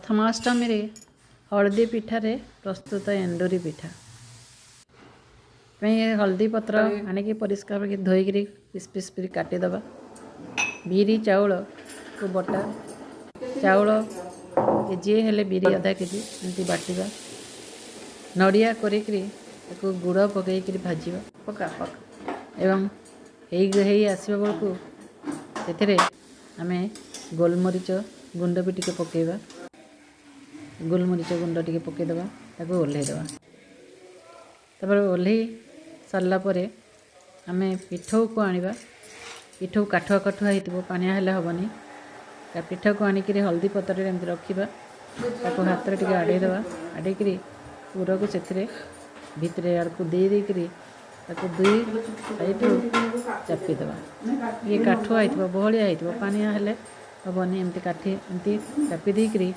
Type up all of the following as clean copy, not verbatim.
प्रथमाष्टमी रे हलदी पिठारे प्रस्तुत एंडुरी पिठा हलदी पत्र आनिकी परिष्कार धोईकरी पिस पिस पिस काटिदेबा। बिरी चाउल को बटा चाउल केजी हेले बिरी आधा केजी एमती बाटिबा। नड़िया करिकरी ताको गुड़ पकईकरी भाजिबा पका पका एवं हेई आसबा बेलू से आमे गोलमरीच गुंड भी टिके पकेबा। गोलमरीच गुंड टिके पकेदेबा ताको ओल्हेदेबा। तापर ओल्हे सारा परे आमे पिठौ को आनिबा। पिठौ काठुआ काठुआ होइतिबो पानिया हेले हबनी। पिठा को आनिकरी हल्दी पत्र रे एमती रखिबा। ताको हाथ रे टिके आडैदेबा। आडैकरी पूरा को सेथिरे भितरे आड़को दे देकरी ताको दुई साइड चापीदेबा। ये काठुआ होइतिबो बहलिया होइतिबो पानिया हेले हबनी। एमती काठी एमती चापी देकरी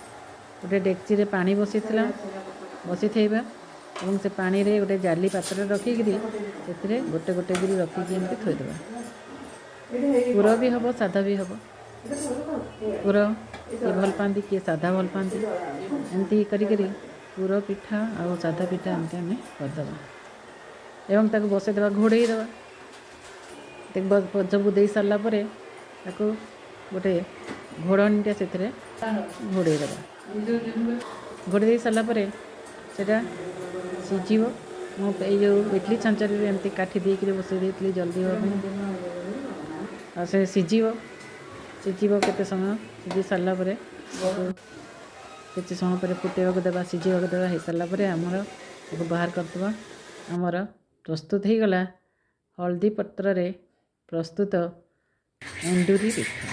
गोटे डेक्ची रे पानी बसी थेबा और से पानी रे गोटे जाली पात्र रखिकी से गोटे गोटे गिरी रखिकी एमती थोइदेबा। पुर भी हम साधा भी हम। पुर किए भल पाती किए साधा भल पाती एमती करी पुर पिठा और साधा पिठा एमती आम करदेबा एवं ताको बसईदेबा घोड़े देवा। सब दे सारापर गोटे घोड़नीटा से घोड़े देवा। घोड़े दे सारापर से सीझ मो जो इडली छांचर एमती काठी देकर बसई देती जल्दी हाँ से सीझ केते समय सीझी सारापर किसी समय पर फुटेवा देवा सीझा देवा हो सारापर आमर बाहर करदे। आमर प्रस्तुत हो गला हल्दी पत्र रे प्रस्तुत एंडुरी पिठा।